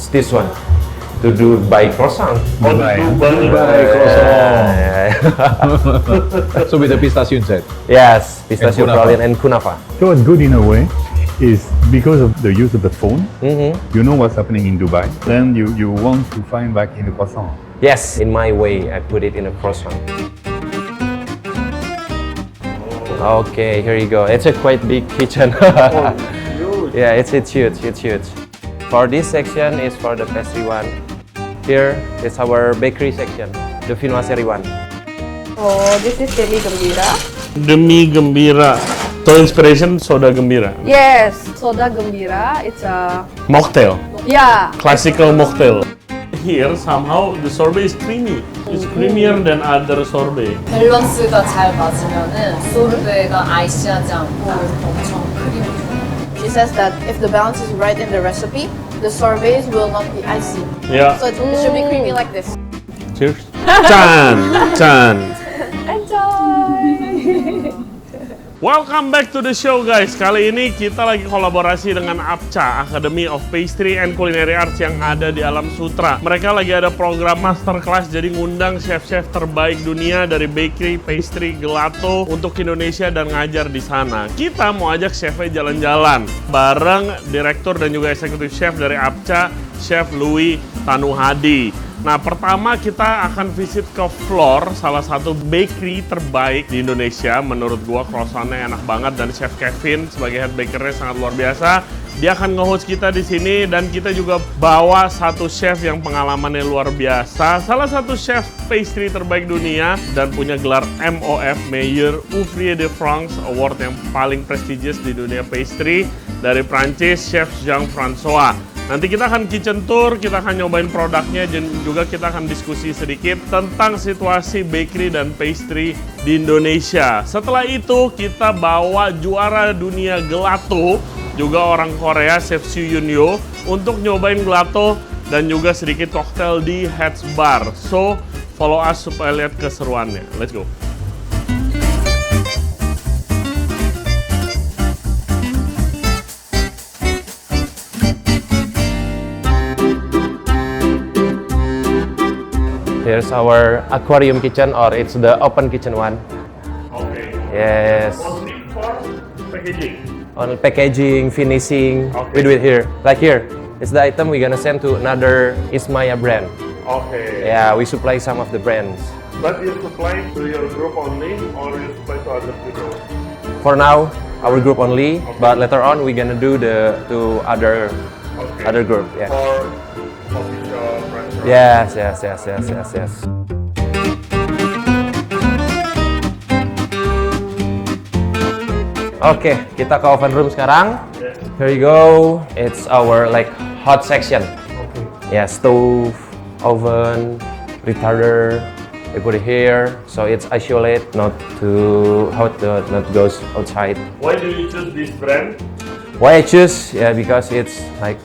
It's this one. To do by croissant. Dubai croissant. So with the pistachio inside. Yes, pistachio And kunafa. praline and kunafa. So what's good in a way is because of the use of the phone, you know what's happening in Dubai. Then you want to find back in the croissant. Yes, in my way, I put it in a croissant. Okay, here you go. It's a quite big kitchen. Yeah, it's huge, it's huge. For this section is for the pastry one. Here is our bakery section, the viennoiserie one. Oh, this is Demi Gembira. Demi Gembira. So inspiration soda gembira. Yes, soda Gembira. It's a Mocktail. yeah. Classical mocktail. Here somehow the sorbet is creamy. It's creamier than other sorbet. 밸런스가 잘 맞으면은 소르베가 아이시하지 않고 엄청 크림이 She says that if the balance is right in the recipe, the sorbets will not be icy. Yeah. So it should be creamy like this. Cheers. Chan, Chan. Enjoy. Welcome back to the show guys. Kali ini kita lagi kolaborasi dengan APCA, Academy of Pastry and Culinary Arts yang ada di Alam Sutra. Mereka lagi ada program masterclass, jadi ngundang chef-chef terbaik dunia dari bakery, pastry, gelato untuk Indonesia dan ngajar di sana. Kita mau ajak chefnya jalan-jalan bareng direktur dan juga eksekutif chef dari APCA, Chef Louis Tanuhadi. Nah, pertama kita akan visit ke floor salah satu bakery terbaik di Indonesia. Menurut gua croissantnya enak banget dan Chef Kevin sebagai head bakernya sangat luar biasa. Dia akan nge-host kita di sini dan kita juga bawa satu chef yang pengalamannya luar biasa. Salah satu chef pastry terbaik dunia dan punya gelar MOF, Meilleur Ouvrier de France Award yang paling prestigious di dunia pastry dari Prancis, Chef Jean-François. Nanti kita akan kitchen tour, kita akan nyobain produknya, dan juga kita akan diskusi sedikit tentang situasi bakery dan pastry di Indonesia. Setelah itu kita bawa juara dunia gelato, juga orang Korea, Chef Soo Yoon Yo, untuk nyobain gelato dan juga sedikit koktail di Heads Bar. So, follow us supaya lihat keseruannya. Let's go! Here's our aquarium kitchen, or it's the open kitchen one. Okay. Yes. Only for packaging. On packaging, finishing, Okay. we do it here. Like here, it's the item we're gonna send to another Ismaya brand. Okay. Yeah, we supply some of the brands. But you supply to your group only, or you supply to other people? For now, our group only, but later on we're gonna do to other group. Yeah. For official restaurant. Yes. Oke, kita ke oven room sekarang. Here you go. It's our like hot section. Yeah, stove, oven, retarder. We put it here, so it's isolate, not goes outside. Why do you choose this brand? Why I choose? Yeah, because it's like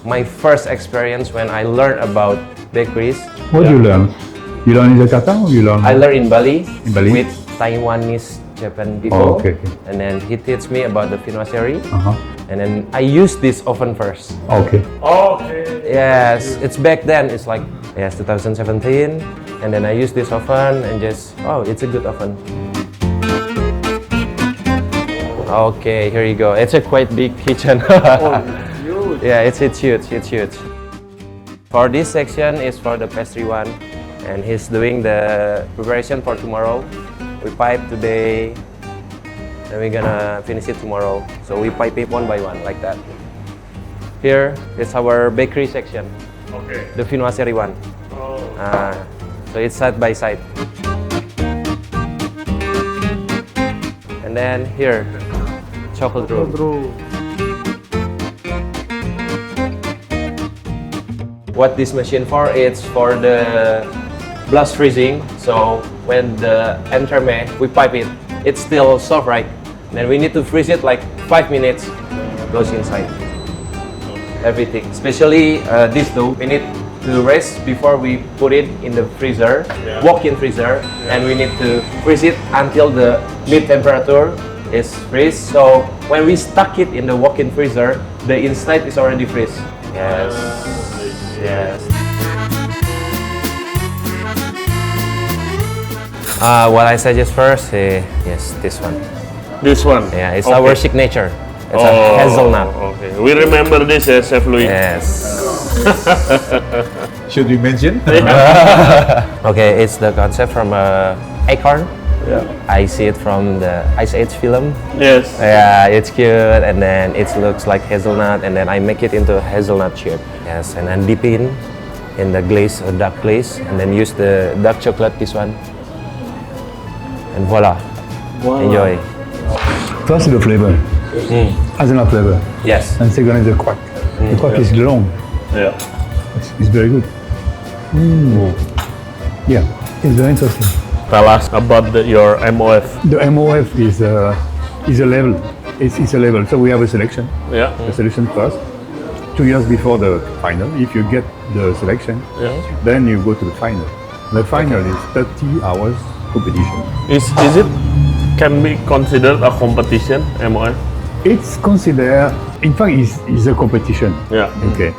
my first experience when I learned about bakeries. What do you learn? You learn in Jakarta or you learn? I learned in Bali, In Bali? with Taiwanese Japan people. Oh, okay. And then he teach me about the viennoiserie. Uh-huh. And then I used this oven first. Okay. Okay. Yes, it's back then. It's like 2017. And then I used this oven and just it's a good oven. Okay, here you go. It's a quite big kitchen. Huge. Yeah, it's huge. For this section is for the pastry one, and he's doing the preparation for tomorrow. We pipe today, and we're gonna finish it tomorrow. So we pipe it one by one like that. Here is our bakery section, Okay. the viennoiserie one. Oh. So it's side by side. And then here, chocolate room. What this machine for? It's for the blast freezing. So when the entremet, we pipe it, it's still soft, right? Then we need to freeze it like 5 minutes. Goes inside. Everything, especially this dough, we need to rest before we put it in the freezer, walk-in freezer, and we need to freeze it until the mid temperature is freeze. So when we stuck it in the walk-in freezer, the inside is already freeze. Yes. What I suggest first, yes, this one. This one. Yeah, it's Okay. our signature. It's a hazelnut. Okay, we remember this, Chef Louis. Yes. Should we mention? Okay, it's the concept from Acorn. Yeah. I see it from the Ice Age film. Yes. Yeah, it's cute, and then it looks like hazelnut, and then I make it into a hazelnut shape. Yes, and then dip in the glaze, dark glaze, and then use the dark chocolate, this one. And voila. Enjoy. First the flavor, hazelnut flavor, Yes. and second is the quark. The quark is long. Yeah. It's very good. Yeah, it's very interesting. Tell us about your MOF. The MOF is a level. It's a level. So we have a selection. Yeah. The selection first. 2 years before the final, if you get the selection, Yeah. then you go to the final. The final is 30 hours competition. Is it can be considered a competition, MOF? It's considered, in fact, it's a competition. Yeah. Okay,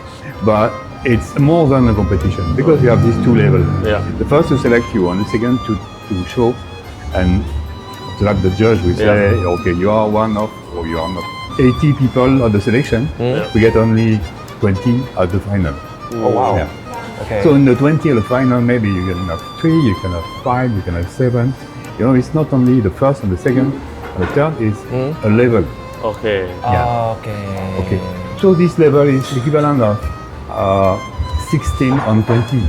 but it's more than a competition because you have these two levels. Yeah. The first to select you, and the second to show, and so like the judge will say, okay, you are one of, or you are not. 80 people at the selection, we get only 20 at the final. Oh wow. Yeah. Okay. So in the 20 at the final, maybe you can have 3, you can have 5, you can have 7. You know, it's not only the first and the second, and the third is a level. Okay. Yeah. Okay. Okay. So this level is equivalent of 16 on 20.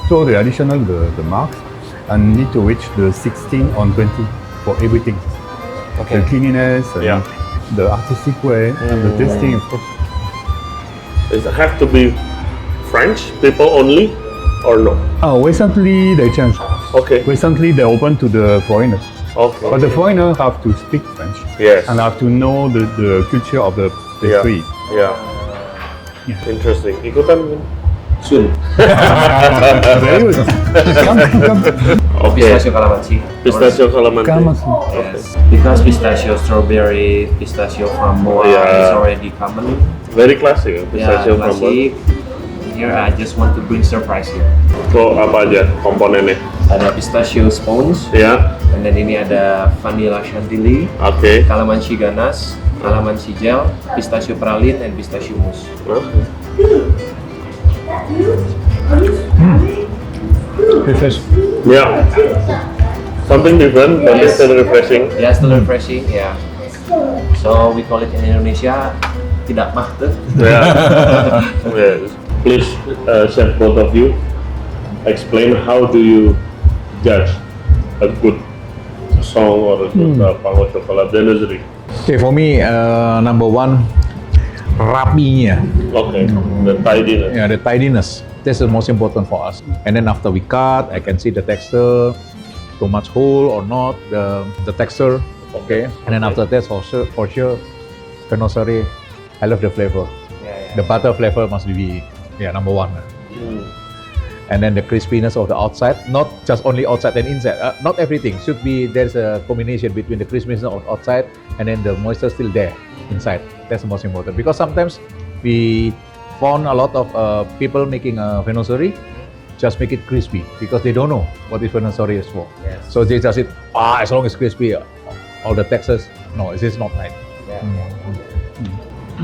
So the additional the marks and need to reach the 16 on 20 for everything. Okay. The cleanliness, and Yeah. the artistic way, and the tasting, of course. Does it have to be French people only, or no? Recently they changed. Okay. Recently they opened to the foreigners. Okay. But the foreigners have to speak French. Yes. And have to know the culture of the Yeah. pastry. Yeah. Yeah. Interesting. Ikutan. Soon. Very good. Come. Pistachio calamansi. Pistachio calamansi. Come. Yes. Because pistachio, strawberry, pistachio framboise Yeah. is already common. Very classic. Pistachio from classic. Here I just want to bring surprise here. So apa aja komponennya? Ada pistachio sponge, Ya. and then ini ada vanilla chantilly, Oke. calamansi ganas, calamansi gel, pistachio pralin, and pistachio mousse. Refresh. Yeah. Something different, but it's still refreshing. Yeah, still refreshing. Yeah. So we call it in Indonesia tidak mah tuh. Yeah. Yes. Please, chef, both of you, explain how do you judge a good song or a good Pango Chocolate delivery? Okay, for me, number one, rapinya. Okay. The tidiness. Yeah, the tidiness. That's the most important for us. And then after we cut, I can see the texture, too much whole or not, the texture. Okay. And then after that, for sure, Connoisseur, I love the flavor. The butter flavor must be number one. And then the crispiness of the outside, not just only outside and inside. Not everything should be. There's a combination between the crispiness of outside and then the moisture still there inside. That's the most important because sometimes we found a lot of people making a Connoisseur just make it crispy because they don't know what this Connoisseur is for. Yes. So they just say, as long as crispy, all the textures. No, it is not right.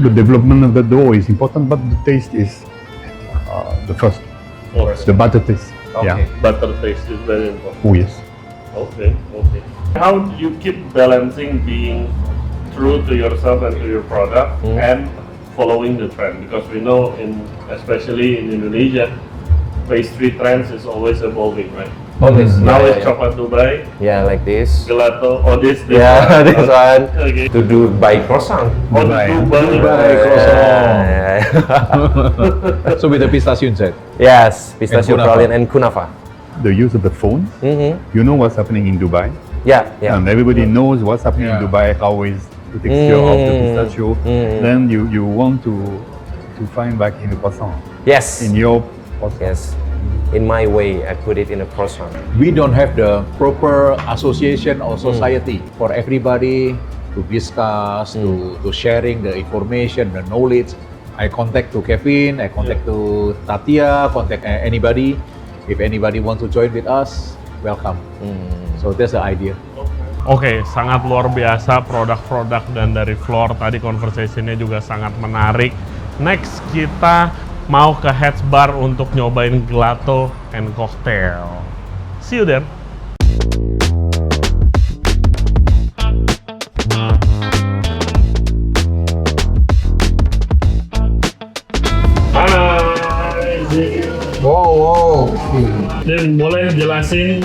The development of the dough is important, but the taste is the first. The butter taste. Yeah. Butter taste is very important. Oh yes. Okay. How do you keep balancing being true to yourself and to your product and following the trend? Because we know, especially in Indonesia, pastry trends is always evolving, right? Always. Now it's coklat Dubai, Yeah, like this. gelato, this Yeah, one. this one. Okay. To do by croissant. Oh, Dubai. Dubai croissant. Yeah. So with the pistachio inside. Yes, pistachio And kunafa. pralin and kunafa. The use of the phone. You know what's happening in Dubai, Yeah. and everybody knows what's happening in Dubai. How is the texture of the pistachio? Then you want to find back in the croissant. Yes. In your croissant. Yes. In my way, I put it in a croissant. We don't have the proper association or society for everybody to discuss, to sharing the information, the knowledge. I contact to Kevin, I contact to Tatia, contact anybody. If anybody wants to join with us, welcome. So that's the idea. Oke, sangat luar biasa produk-produk dan dari Floor tadi conversation-nya juga sangat menarik. Next kita mau ke Heads Bar untuk nyobain gelato and cocktail. See you there. Wow. Dan boleh jelasin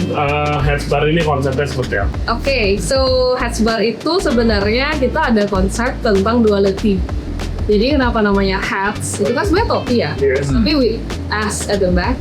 Heads Bar ini konsepnya seperti apa? Oke, so Heads Bar itu sebenarnya kita ada konsep tentang duality. Jadi kenapa namanya hats? Itu kan sebenarnya topi ya, Yes. tapi with S at the back.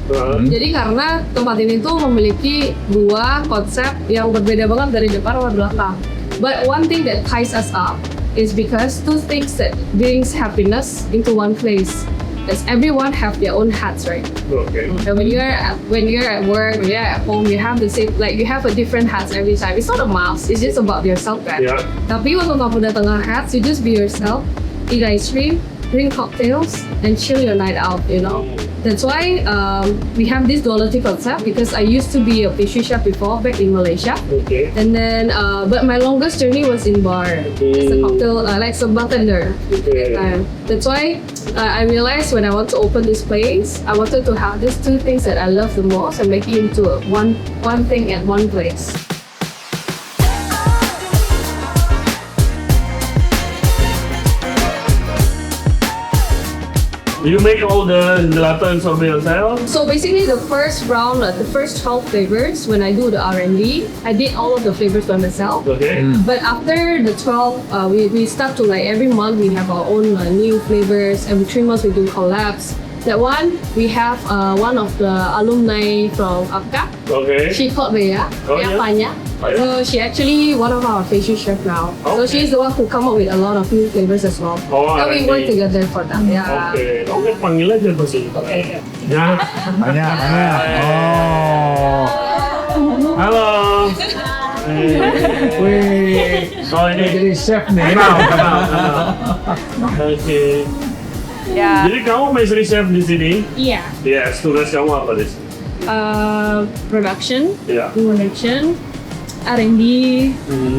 Jadi karena tempat ini tuh memiliki dua konsep yang berbeda banget dari depan sama belakang. But one thing that ties us up is because two things that brings happiness into one place. Because everyone have their own hats, right? Oke. And when you're at work, when you're at home, you have the same, like you have a different hats every time. It's not a mask, it's just about yourself, kan? Ya. Tapi waktu kamu datang ke hats, you just be yourself, eat ice cream, drink cocktails, and chill your night out, you know? That's why we have this duality concept because I used to be a pastry chef before back in Malaysia. Oke. And then, but my longest journey was in bar. As a cocktail, like a bartender. That's why I realized when I want to open this place, I wanted to have these two things that I love the most and make it into one thing at one place. You make all the gelato and sorbet yourself? So basically, the first round, the first 12 flavors, when I do the R&D, I did all of the flavors by myself. Okay. But after the 12, we start to like every month we have our own new flavors. Every 3 months we do collabs. That one, we have one of the alumni from APCA. Okay. She called Bea, Oh, Bea yeah? Panya. So she actually one of our pastry chef now. So Okay. she's the one who come up with a lot of new flavors as well. Oh, So we R&D. work together for that. Yeah. Oke, panggil aja pasti. Ya. Banyak. Oh. Halo. Wih. Oh ini Jadi chef nih. kenal. Oke. Yeah. Jadi kamu pastry chef di sini? Yeah. Yes. Tugas kamu apa di sini? Production, Ya. production, R&D,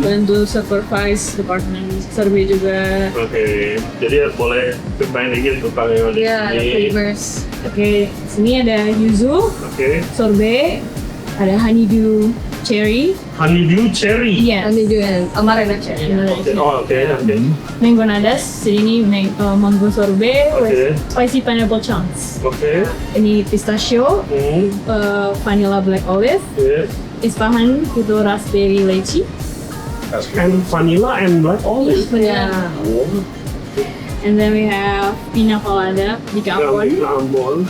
bantu supervise department survey juga. Oke. Jadi boleh ceritain dikit tentang yang ada Ya, ada di sini. flavors. Oke, sini ada yuzu, Oke. sorbet, ada honeydew cherry. Honeydew cherry. Iya. Honeydew and amarena cherry. Oke. Oh, oke. Mango nadas, sini mango sorbet Oke. with spicy pineapple chunks. Oke. Ini pistachio, vanilla black olive, Yes. Isfahan itu raspberry lychee. And vanilla and black olive. Yeah. And then we have pina colada di Ambon, Ambon.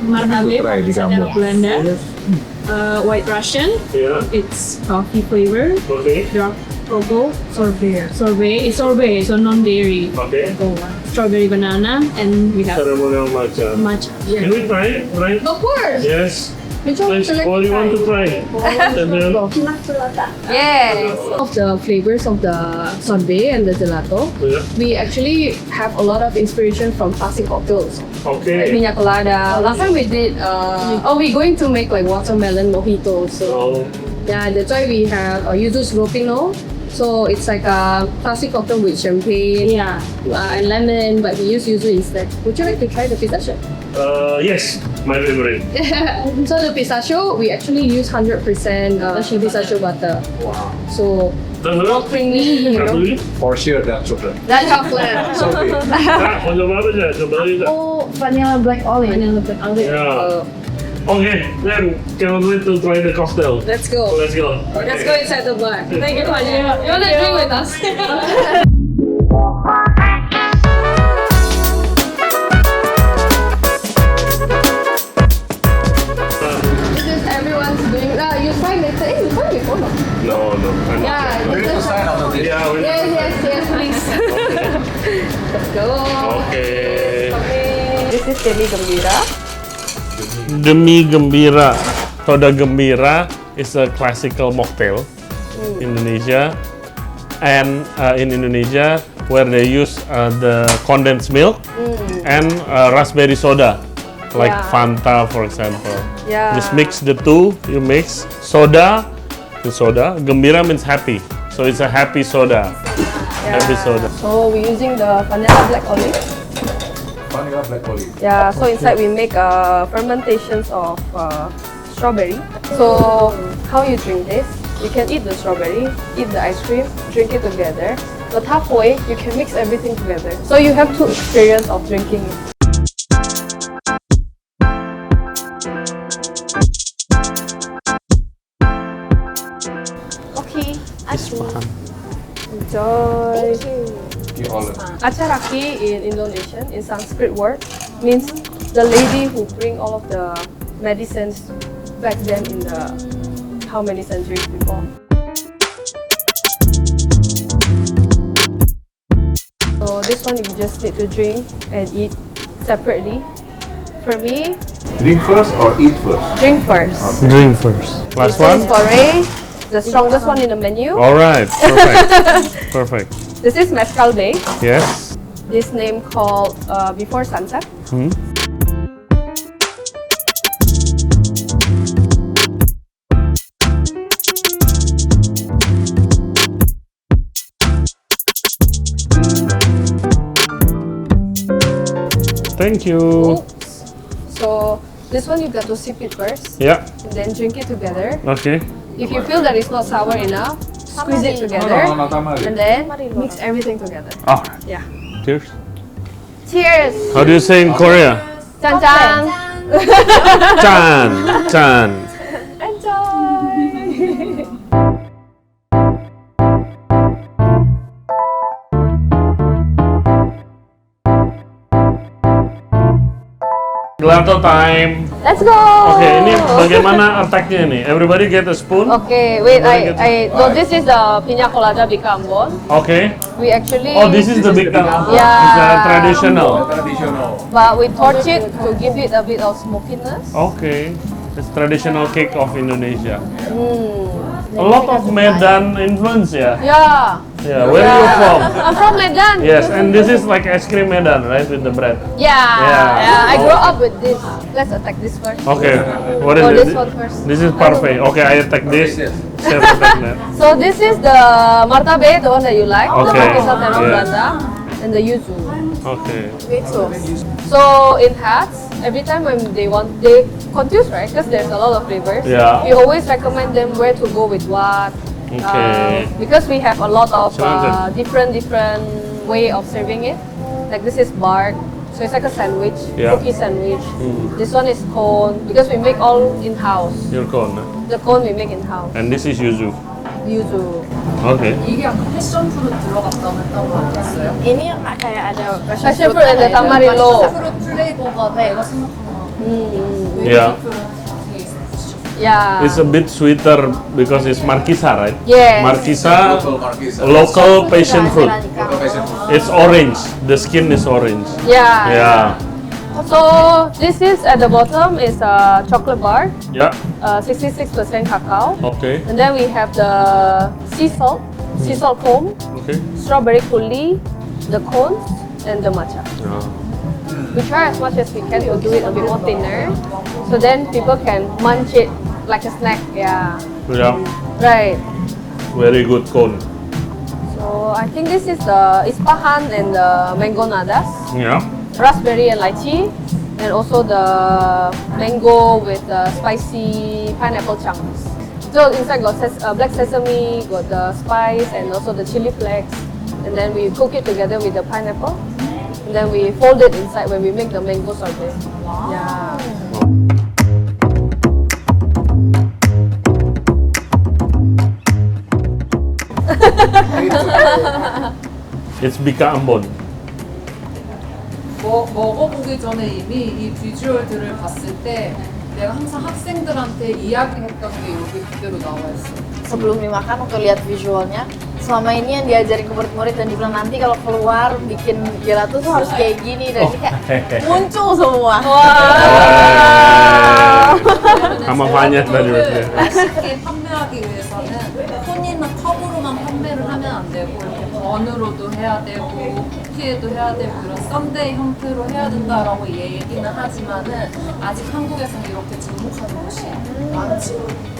martabak Try di dari Ambon. Belanda, White Russian, Ya. it's coffee flavor, Oke. dark cocoa, sorbet, so non-dairy. Oke. Strawberry banana, and we have Ceremonial matcha. matcha. Can we try? Right? Of course. Yes. Which one Please, would you like what do you want to try? And then, Yes. Of the flavors of the sorbet and the gelato, yeah. we actually have a lot of inspiration from classic cocktails. Like Okay. Pina colada. Last time we did, we're going to make like watermelon mojito. So So, yeah, that's why we have yuzu Sropino. So it's like a classic cocktail with champagne, and lemon, but we use yuzu instead. Would you like to try the pistachio? yes, my favorite. So the pistachio, we actually use 100% pistachio butter. Wow. So Dan more creamy, you know. Beli? For sure that chocolate. That chocolate. Sorbet. Nah, mau coba apa aja? Coba aja. Oh, vanilla black olive. Vanilla black olive. Yeah. Okay, then cannot wait to try the cocktail. Let's go. Let's go. Let's go inside the bar. Thank you, Fanya. You wanna drink with us? This is everyone's doing. You try later. You try before, no? No, no. I'm not. Yeah. Ready to sign after this? Yeah, we Yes, please. Let's go. Okay. This is Demi Gembira. Demi Gembira. Soda Gembira is a classical mocktail in Indonesia, and in Indonesia where they use the condensed milk and raspberry soda. like Yeah. Fanta, for example. Yeah. Just mix the two. You mix soda to soda. Gembira means happy, so it's a happy soda. Happy soda. So we're using the vanilla black olive. Vanilla black olive. Yeah, so inside we make fermentations of strawberry. So how you drink this? You can eat the strawberry, eat the ice cream, drink it together. But halfway, you can mix everything together. So you have two experience of drinking it. Okay, Ispahan. Enjoy. thank you. Acaraki in Indonesian, in Sanskrit word, means the lady who bring all of the medicines back then in the how many centuries before. So this one you just need to drink and eat separately. For me, Drink first or eat first? drink first. Drink first. Last This one. is for Ray, the strongest one in the menu. All right. Perfect. Perfect. This is Mezcal Bay. Yes. This name called Before Sunset. Hmm. Thank you. So this one you got to sip it first, Yeah. and then drink it together. Okay. If you feel that it's not sour enough, squeeze it together, and then mix everything together. Ah. Yeah. Cheers. Cheers! How do you say in Korea? Chan chan! Chan. Chan. Enjoy! Gelato time. Let's go! Oke, ini bagaimana attack-nya nih? Everybody get a spoon. Okay, wait, no, this is the Piña Colada Bika Ambon. Okay. We actually, Oh, this is the big one. Yeah. It's a traditional. but we torch it to give it a bit of smokiness. Okay. It's traditional cake of Indonesia. A lot of Medan influence ya. Yeah. Yeah, where are you from? I'm from Medan. Yes, and this is like ice cream Medan, right, with the bread. Yeah. Yeah. I grew up with this. Let's attack this first. Okay, what is Oh, it? this one first. This is parfait. Okay, I attack this. Chef attack that. So this is the martabe, the one that you like, the Okay. Pakistan Terong Yeah. Plaza, and the yuzu. Okay. So in hats, every time when they confused, right? Because there's a lot of flavors. Yeah. We always recommend them where to go with what. Okay. Because we have a lot of Silakan. different way of serving it. Like this is bark, so it's like a sandwich, Yeah. cookie sandwich. This one is cone because we make all in house. Your cone. The cone we make in house. And this is yuzu. Yuzu. Okay. 이게 아까 패션 프루트 들어갔다고 했다고 알았어요? Ini kayak ada Passion fruit and the tamarindo. 프루트 플레이버가 내가 생각한 Yeah. Yeah. It's a bit sweeter because it's markisa, right? Yes. Markisa, local passion fruit. It's orange. The skin is orange. Yeah. Yeah. So this is at the bottom is a chocolate bar, Yeah. 66% cacao, Okay. and then we have the sea salt cone, Okay. strawberry coulis, the cones, and the matcha. Yeah. We try as much as we can to do it a bit more thinner, so then people can munch it like a snack. Yeah. Yeah. Right. Very good cone. So I think this is the Ispahan and the mango nadas, Yeah. raspberry and lychee, and also the mango with the spicy pineapple chunks. So inside got black sesame, got the spice, and also the chili flakes. And then we cook it together with the pineapple. And then we fold it inside when we make the mango sorbet. Yeah. It's Bika Ambon. 먹어보기 전에 이미 이 비주얼들을 봤을 때 내가 항상 학생들한테 이야기했던 게 여기 그대로 나와 있어. Sebelum dimakan waktu lihat visualnya, selama ini yang diajarin ke murid-murid dan dibilang nanti kalau keluar bikin gelato tuh harus kayak gini dan ini kayak muncul semua. Sama banyak tadi. 맛있게 판매하기 위해서는 손이나 컵으로만 판매를 하면 안 되고 이렇게 번으로도 해야 되고 쿠키에도 해야 되고 이런 썬데이 형태로 해야 된다라고 얘기는 하지만은 아직 한국에서는 이렇게 접목하는 곳이 많지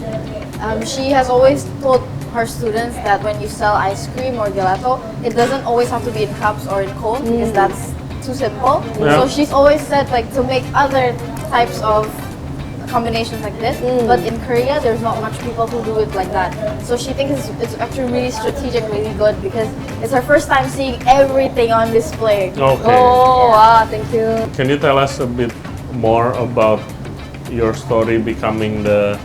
않아요. She has always told her students that when you sell ice cream or gelato, it doesn't always have to be in cups or in cones because that's too simple. Yeah. So she's always said like to make other types of combinations like this, but in Korea there's not much people who do it like that. So she thinks it's actually really strategic, really good because it's her first time seeing everything on display. Okay. Oh, wow, thank you. Can you tell us a bit more about your story becoming the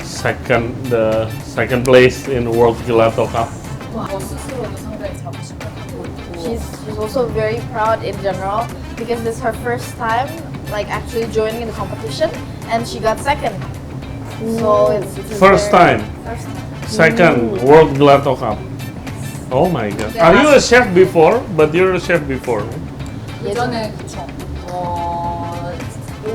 second place in World Gelato Cup? 저 스스로도 상당히 자부심을 갖고 있고 She's also very proud in general because this is her first time like actually joining in the competition and she got second. So it's First time, First time. second World Gelato Cup. Oh my god. Are you a chef before? But you're a chef before. 예전에 그쵸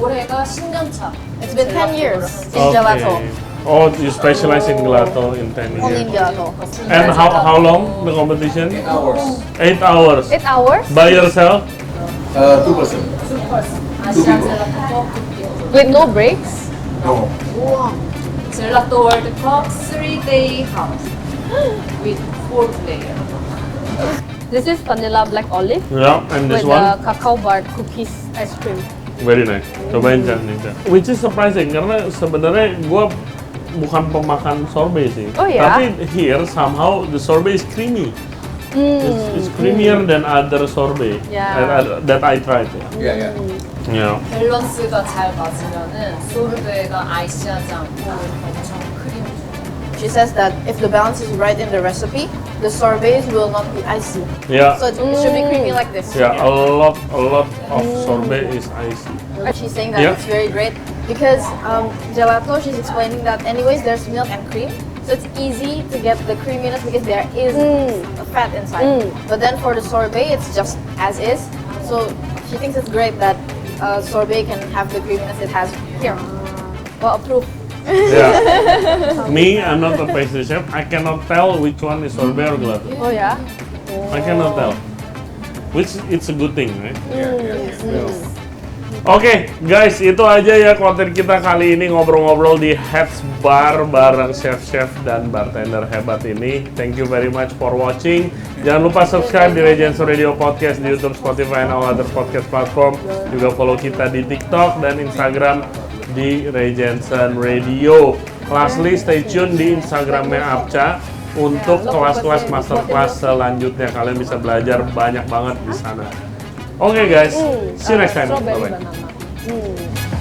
올해가 10년차 It's been 10 years in gelato. Oh, you specialize in gelato in 10 Only in years. gelato. And how long the competition? 8 hours. 8 hours. 8 hours By yourself? 아시안 젤라토 쿠키 with no breaks. 젤라또 월드컵 3-day house with 4 players. This is vanilla black olive Yeah, and this with one? the cacao bar cookies ice cream. Very nice. Cobain Chan nih, Chan. Which is surprising karena sebenarnya gue bukan pemakan sorbet sih. Oh, ya? Tapi here somehow the sorbet is creamy. It's creamier than other sorbet Yeah. that I tried. Yeah, yeah. Yeah. 밸런스가 잘 맞으면은 소르베가 아이시하지 않고 엄청 크림. She says that if the balance is right in the recipe, the sorbets will not be icy. Yeah. So it should be creamy like this. Yeah, a lot of sorbet is icy. And she's saying that Yeah. it's very great because gelato, she's explaining that anyways there's milk and cream. So it's easy to get the creaminess because there is a fat inside. But then for the sorbet, it's just as is. So she thinks it's great that sorbet can have the creaminess it has here. Well, approved. Yeah. Me, I'm not a pastry chef. I cannot tell which one is sorbet or gelato. Oh ya. I cannot tell. Which it's a good thing, right? Oke, guys, itu aja ya konten kita kali ini ngobrol-ngobrol di Heads Bar bareng chef-chef dan bartender hebat ini. Thank you very much for watching. Jangan lupa subscribe di Regency Radio Podcast di YouTube, Spotify, and all other podcast platform. Juga follow kita di TikTok dan Instagram di Regency Radio. Lastly, stay tune di Instagramnya Apca untuk kelas-kelas masterclass selanjutnya. Kalian bisa belajar banyak banget di sana. Oke guys, see you next time. Strawberry Bye-bye. banana.